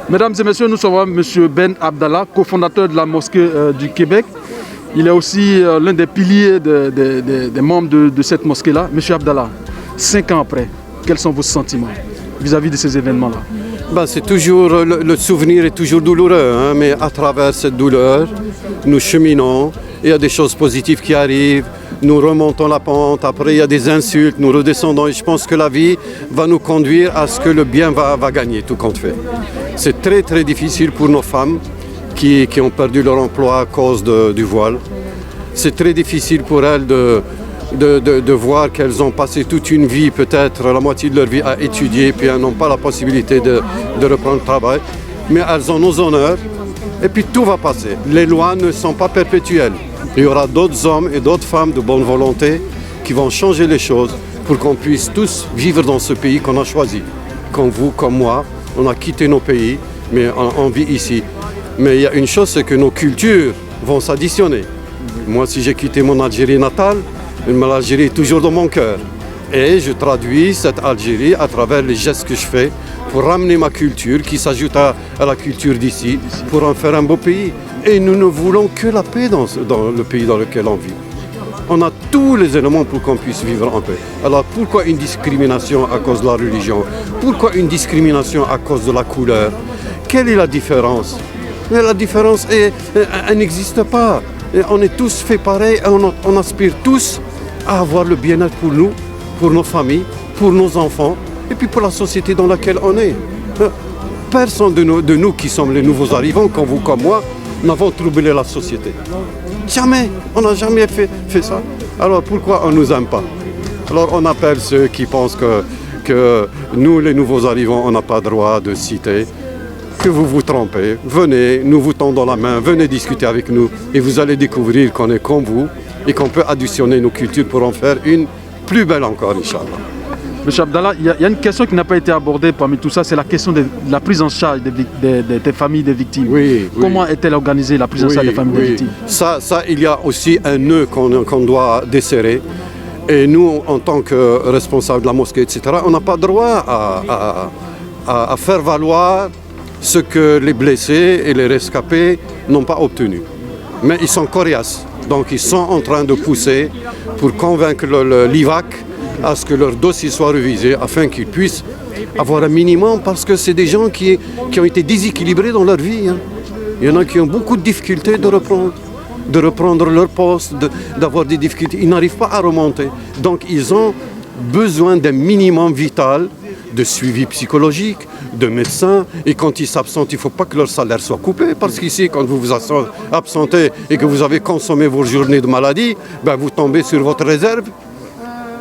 Mesdames et messieurs, nous sommes avec M. Ben Abdallah, cofondateur de la mosquée du Québec. Il est aussi l'un des piliers des membres de cette mosquée-là. M. Abdallah, 5 ans après, quels sont vos sentiments vis-à-vis de ces événements-là? C'est toujours, le souvenir est toujours douloureux, hein, mais à travers cette douleur, nous cheminons, il y a des choses positives qui arrivent, nous remontons la pente, après il y a des insultes, nous redescendons et je pense que la vie va nous conduire à ce que le bien va gagner, tout compte fait. C'est très très difficile pour nos femmes qui ont perdu leur emploi à cause du voile. C'est très difficile pour elles de voir qu'elles ont passé toute une vie, peut-être la moitié de leur vie à étudier, puis elles n'ont pas la possibilité de reprendre le travail. Mais elles ont nos honneurs, et puis tout va passer. Les lois ne sont pas perpétuelles. Il y aura d'autres hommes et d'autres femmes de bonne volonté qui vont changer les choses pour qu'on puisse tous vivre dans ce pays qu'on a choisi. Comme vous, comme moi, on a quitté nos pays, mais on vit ici. Mais il y a une chose, c'est que nos cultures vont s'additionner. Moi, si j'ai quitté mon Algérie natale, l'Algérie est toujours dans mon cœur. Et je traduis cette Algérie à travers les gestes que je fais pour ramener ma culture qui s'ajoute à la culture d'ici, pour en faire un beau pays. Et nous ne voulons que la paix dans le pays dans lequel on vit. On a tous les éléments pour qu'on puisse vivre en paix. Alors pourquoi une discrimination à cause de la religion? Pourquoi une discrimination à cause de la couleur? Quelle est la différence? La différence, elle n'existe pas. Et on est tous faits pareil, on aspire tous à avoir le bien-être pour nous, pour nos familles, pour nos enfants, et puis pour la société dans laquelle on est. Personne de nous qui sommes les nouveaux arrivants, comme vous, comme moi, n'avons troublé la société. Jamais, on n'a jamais fait ça. Alors pourquoi on ne nous aime pas? Alors on appelle ceux qui pensent que nous, les nouveaux arrivants, on n'a pas droit de citer. Que vous vous trompez, venez, nous vous tendons la main, venez discuter avec nous et vous allez découvrir qu'on est comme vous et qu'on peut additionner nos cultures pour en faire une plus belle encore, Inch'Allah. Monsieur Abdallah, il y a une question qui n'a pas été abordée parmi tout ça, c'est la question de la prise en charge des familles des victimes. Oui, Comment est-elle organisée, la prise en charge des familles des victimes? Ça, il y a aussi un nœud qu'on doit desserrer. Et nous, en tant que responsables de la mosquée, etc., on n'a pas droit à faire valoir ce que les blessés et les rescapés n'ont pas obtenu. Mais ils sont coriaces, donc ils sont en train de pousser pour convaincre l'IVAC à ce que leur dossier soit révisé afin qu'ils puissent avoir un minimum, parce que c'est des gens qui ont été déséquilibrés dans leur vie. Hein. Il y en a qui ont beaucoup de difficultés de reprendre leur poste, d'avoir des difficultés. Ils n'arrivent pas à remonter. Donc ils ont besoin d'un minimum vital de suivi psychologique, de médecins, et quand ils s'absentent, il ne faut pas que leur salaire soit coupé, parce qu'ici, quand vous vous absentez et que vous avez consommé vos journées de maladie, vous tombez sur votre réserve.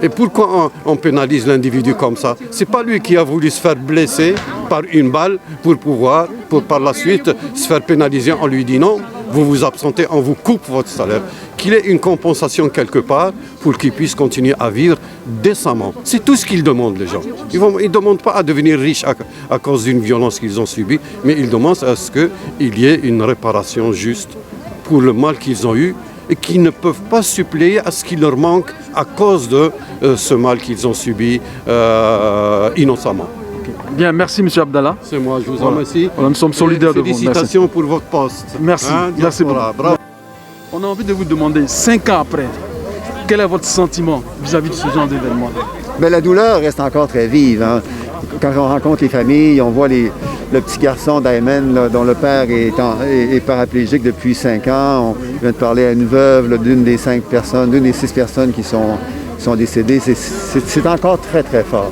Et pourquoi on pénalise l'individu comme ça? Ce n'est pas lui qui a voulu se faire blesser par une balle pour par la suite se faire pénaliser. On lui dit non, vous vous absentez, on vous coupe votre salaire. Qu'il ait une compensation quelque part pour qu'ils puissent continuer à vivre décemment. C'est tout ce qu'ils demandent, les gens. Ils ne demandent pas à devenir riches à cause d'une violence qu'ils ont subie, mais ils demandent à ce qu'il y ait une réparation juste pour le mal qu'ils ont eu et qui ne peuvent pas suppléer à ce qui leur manque à cause de ce mal qu'ils ont subi innocemment. Bien, merci M. Abdallah. C'est moi, je vous en remercie. Nous sommes solidaires de vous. Félicitations pour votre poste. Merci. Merci beaucoup. Bravo. On a envie de vous demander, 5 ans après, quel est votre sentiment vis-à-vis de ce genre d'événement? La douleur reste encore très vive. Hein. Quand on rencontre les familles, on voit le petit garçon d'Ayman dont le père est paraplégique depuis 5 ans. On vient de parler à une veuve d'une des 6 personnes qui sont décédées. C'est encore très très fort.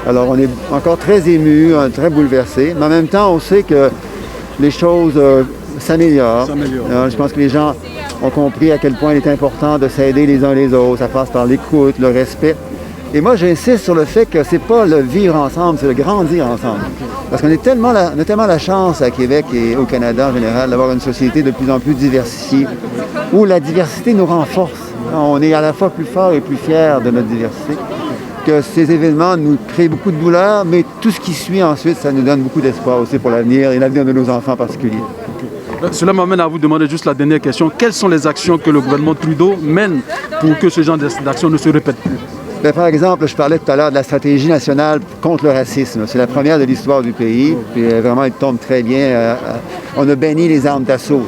Alors on est encore très ému, très bouleversé, mais en même temps on sait que les choses s'améliorent. Je pense que les gens ont compris à quel point il est important de s'aider les uns les autres. Ça passe par l'écoute, le respect. Et moi, j'insiste sur le fait que c'est pas le vivre ensemble, c'est le grandir ensemble. Parce qu'on a tellement la chance à Québec et au Canada en général d'avoir une société de plus en plus diversifiée, où la diversité nous renforce. On est à la fois plus fort et plus fiers de notre diversité. Que ces événements nous créent beaucoup de douleur, mais tout ce qui suit ensuite, ça nous donne beaucoup d'espoir aussi pour l'avenir et l'avenir de nos enfants en particulier. Cela m'amène à vous demander juste la dernière question. Quelles sont les actions que le gouvernement Trudeau mène pour que ce genre d'actions ne se répète plus? Ben, par exemple, je parlais tout à l'heure de la stratégie nationale contre le racisme. C'est la première de l'histoire du pays. Puis vraiment, elle tombe très bien. On a banni les armes d'assaut.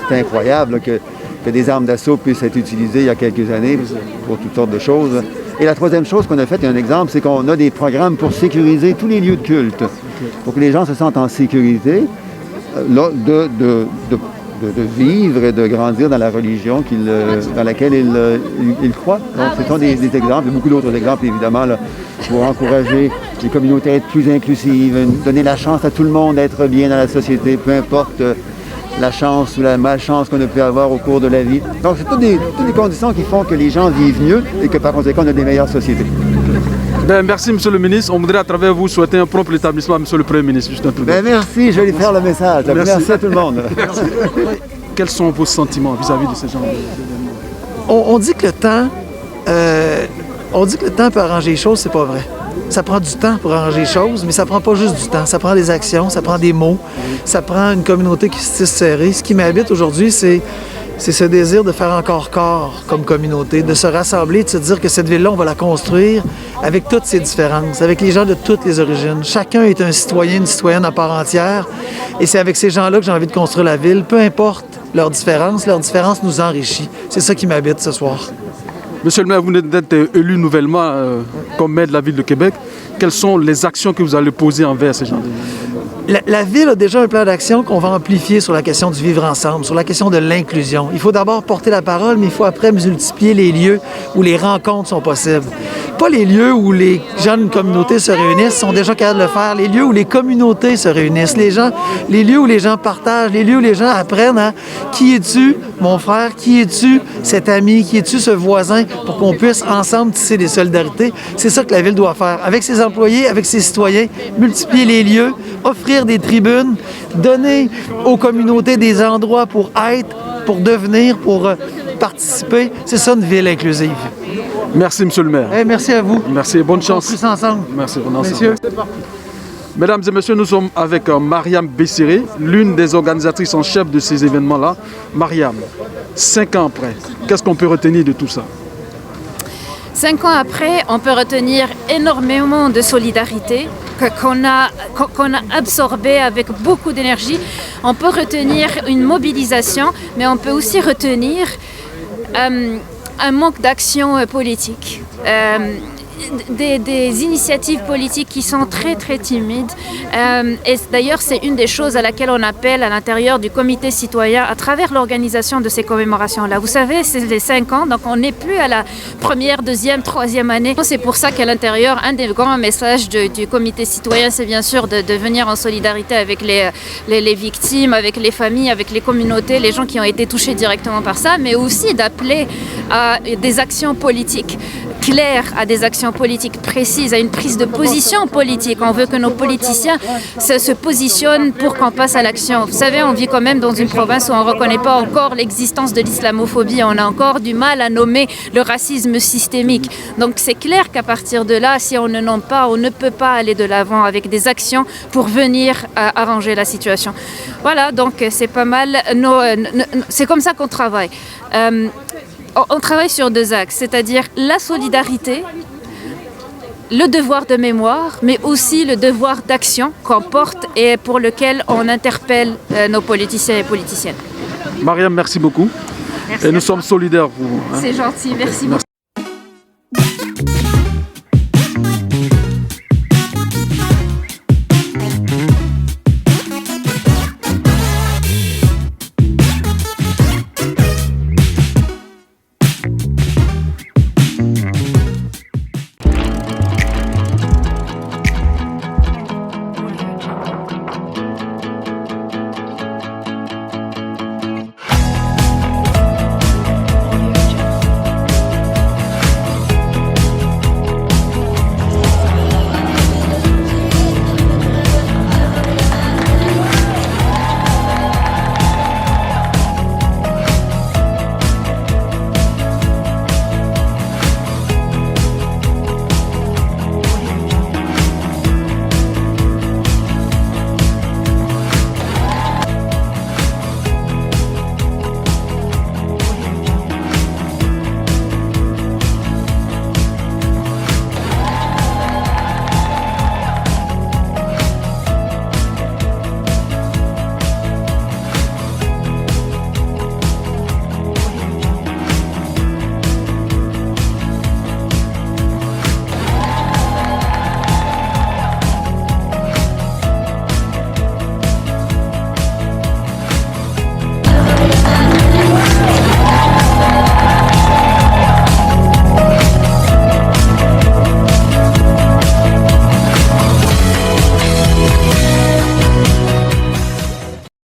C'est incroyable que des armes d'assaut puissent être utilisées il y a quelques années pour toutes sortes de choses. Et la troisième chose qu'on a faite, et un exemple, c'est qu'on a des programmes pour sécuriser tous les lieux de culte, pour que les gens se sentent en sécurité de vivre et de grandir dans la religion dans laquelle ils croient. Donc, ce sont des exemples, beaucoup d'autres exemples, évidemment, là, pour encourager les communautés à être plus inclusives, donner la chance à tout le monde d'être bien dans la société, peu importe la chance ou la malchance qu'on a pu avoir au cours de la vie. Donc, c'est toutes des conditions qui font que les gens vivent mieux et que, par conséquent, on a des meilleures sociétés. Ben, merci, Monsieur le ministre. On voudrait à travers vous souhaiter un prompt établissement à Monsieur le Premier ministre. Justin Trudeau. Ben, merci, je vais lui faire le message. Merci à tout le monde. Quels sont vos sentiments vis-à-vis de ces gens d'événements? On dit que le temps peut arranger les choses, c'est pas vrai. Ça prend du temps pour arranger les choses, mais ça prend pas juste du temps. Ça prend des actions, ça prend des mots, ça prend une communauté qui se tisse serrée. Ce qui m'habite aujourd'hui, c'est ce désir de faire encore corps comme communauté, de se rassembler, de se dire que cette ville-là, on va la construire avec toutes ses différences, avec les gens de toutes les origines. Chacun est un citoyen, une citoyenne à part entière. Et c'est avec ces gens-là que j'ai envie de construire la ville, peu importe leurs différences nous enrichit. C'est ça qui m'habite ce soir. Monsieur le maire, vous venez d'être élu nouvellement comme maire de la ville de Québec. Quelles sont les actions que vous allez poser envers ces gens? La Ville a déjà un plan d'action qu'on va amplifier sur la question du vivre ensemble, sur la question de l'inclusion. Il faut d'abord porter la parole, mais il faut après multiplier les lieux où les rencontres sont possibles. Pas les lieux où les gens d'une communauté se réunissent, sont déjà capables de le faire. Les lieux où les communautés se réunissent, les lieux où les gens partagent, les lieux où les gens apprennent à qui es-tu, mon frère, qui es-tu, cet ami, qui es-tu, ce voisin, pour qu'on puisse ensemble tisser des solidarités. C'est ça que la Ville doit faire. Avec ses employés, avec ses citoyens, multiplier les lieux, offrir des tribunes, donner aux communautés des endroits pour être, pour devenir, pour participer. C'est ça une ville inclusive. Merci, Monsieur le maire. Merci à vous. Merci, bonne chance. Tous ensemble. Merci, bonne chance. Messieurs. Mesdames et messieurs, nous sommes avec Mariam Bessiré, l'une des organisatrices en chef de ces événements-là. Mariam, 5 ans après, qu'est-ce qu'on peut retenir de tout ça? 5 ans après, on peut retenir énormément de solidarité qu'on a absorbé avec beaucoup d'énergie. On peut retenir une mobilisation, mais on peut aussi retenir un manque d'action politique. Des initiatives politiques qui sont très très timides et d'ailleurs c'est une des choses à laquelle on appelle à l'intérieur du comité citoyen à travers l'organisation de ces commémorations-là. Vous savez, c'est les 5 ans, donc on n'est plus à la première, deuxième, troisième année. C'est pour ça qu'à l'intérieur, un des grands messages du comité citoyen, c'est bien sûr de venir en solidarité avec les victimes, avec les familles, avec les communautés, les gens qui ont été touchés directement par ça, mais aussi d'appeler à des actions politiques claires, à des actions politiques précises, à une prise de position politique. On veut que nos politiciens se positionnent pour qu'on passe à l'action. Vous savez, on vit quand même dans une province où on ne reconnaît pas encore l'existence de l'islamophobie. On a encore du mal à nommer le racisme systémique. Donc c'est clair qu'à partir de là, si on ne nomme pas, on ne peut pas aller de l'avant avec des actions pour venir arranger la situation. Voilà, donc c'est pas mal. C'est comme ça qu'on travaille. On travaille sur 2 axes, c'est-à-dire la solidarité, le devoir de mémoire, mais aussi le devoir d'action qu'on porte et pour lequel on interpelle nos politiciens et politiciennes. Mariam, merci beaucoup. Merci et nous sommes solidaires pour vous. C'est gentil, merci beaucoup.